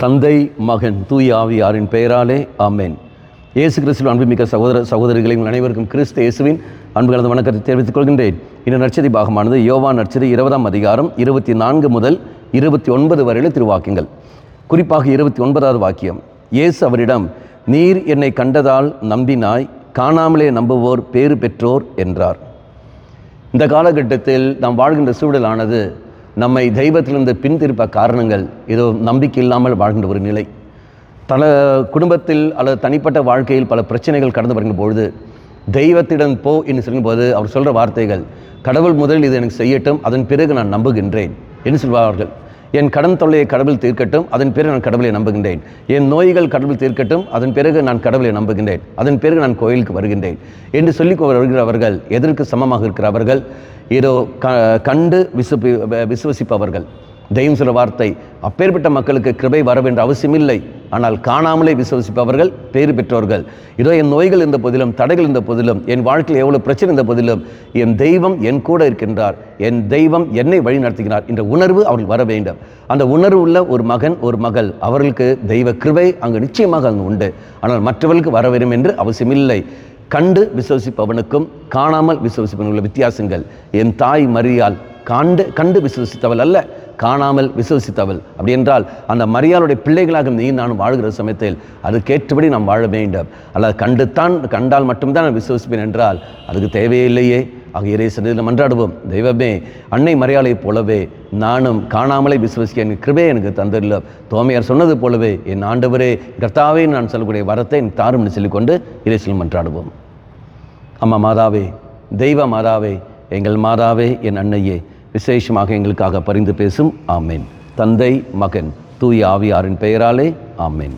தந்தை, மகன், தூய ஆவியாரின் பெயராலே ஆமென். இயேசு கிறிஸ்துவின் அன்புமிக்க சகோதர சகோதரிகளை உங்கள் அனைவருக்கும் கிறிஸ்து இயேசுவின் அன்பு கலந்த வணக்கத்தை தெரிவித்துக் கொள்கின்றேன். இந்த நற்செய்தி பாகமானது யோவான் நற்செய்தி 20ஆம் அதிகாரம் 24 முதல் 29 வரையில திருவாக்கியங்கள். குறிப்பாக 29வது வாக்கியம். இயேசு அவரிடம், நீர் என்னை கண்டதால் நம்பினாய், காணாமலே நம்புவோர் பேறு பெற்றோர் என்றார். இந்த காலகட்டத்தில் நாம் வாழ்கின்ற சூழலானது நம்மை தெய்வத்திலிருந்து பின்திருப்ப காரணங்கள் ஏதோ நம்பிக்கை இல்லாமல் வாழ்கின்ற ஒரு நிலை. பல குடும்பத்தில் அல்லது தனிப்பட்ட வாழ்க்கையில் பல பிரச்சனைகள் கடந்து வருகின்ற பொழுது தெய்வத்திடம் போ என்று சொல்லும்போது அவர் சொல்கிற வார்த்தைகள், கடவுள் முதலில் இது எனக்கு செய்யட்டும், அதன் பிறகு நான் நம்புகின்றேன் என்று சொல்வார்கள். என் கடன் தொல்லையை கடவுள் தீர்க்கட்டும், அதன் பிறகு நான் கடவுளை நம்புகின்றேன். என் நோய்கள் கடவுள் தீர்க்கட்டும், அதன் பிறகு நான் கடவுளை நம்புகின்றேன். அதன் பிறகு நான் கோயிலுக்கு வருகின்றேன் என்று சொல்லி வருகிறவர்கள் எதற்கு சமமாக இருக்கிறவர்கள்? ஏதோ கண்டு விசுவசிப்பவர்கள். தெய்வம் சொல்ல வார்த்தை, அப்பேற்பட்ட மக்களுக்கு கிருபை வர வேண்டிய அவசியமில்லை, ஆனால் காணாமலே விசுவசிப்பவர்கள் பேறு பெற்றோர்கள். இதோ என் நோய்கள் இருந்த போதிலும், தடைகள் இருந்த போதிலும், என் வாழ்க்கையில் எவ்வளவு பிரச்சனை இருந்த போதிலும் என் தெய்வம் என் கூட இருக்கின்றார், என் தெய்வம் என்னை வழி நடத்துகிறார் என்ற உணர்வு அவர்கள் வர வேண்டும். அந்த உணர்வு உள்ள ஒரு மகன், ஒரு மகள், அவர்களுக்கு தெய்வ கிருபை அங்கு நிச்சயமாக அங்கு உண்டு. ஆனால் மற்றவர்களுக்கு வர வேண்டும் என்று அவசியமில்லை. கண்டு விசுவசிப்பவனுக்கும் காணாமல் விசுவசிப்பவனுக்கும் உள்ள வித்தியாசங்கள். என் தாய் மரியாள் கண்டு விசுவசித்தவள் அல்ல, காணாமல் விசுவசித்தவள். அப்படி என்றால் அந்த மரியாளுடைய பிள்ளைகளாக நீ நானும் வாழ்கிற சமயத்தில் அதுக்கேற்றபடி நாம் வாழ வேண்டும். அல்லது கண்டால் மட்டும்தான் நான் விசுவசிப்பேன் என்றால் அதுக்கு தேவையில்லையே. ஆக இறைசனில் மன்றாடுவோம். தெய்வமே, அன்னை மரியாளை போலவே நானும் காணாமலே விசுவசிக்க என் கிருபை எனக்கு தந்துள்ள தோமையார் சொன்னது போலவே என் ஆண்டவரே கர்த்தாவே நான் சொல்லக்கூடிய வரத்தை என் தாரும் என்று சொல்லிக்கொண்டு இறைசனில் மன்றாடுவோம். அம்மா மாதாவே, தெய்வ மாதாவே, எங்கள் மாதாவே, என் அன்னையே, விசேஷமாக எங்களுக்காக பரிந்து பேசும். ஆமேன். தந்தை, மகன், தூய ஆவியாரின் பெயராலே ஆமேன்.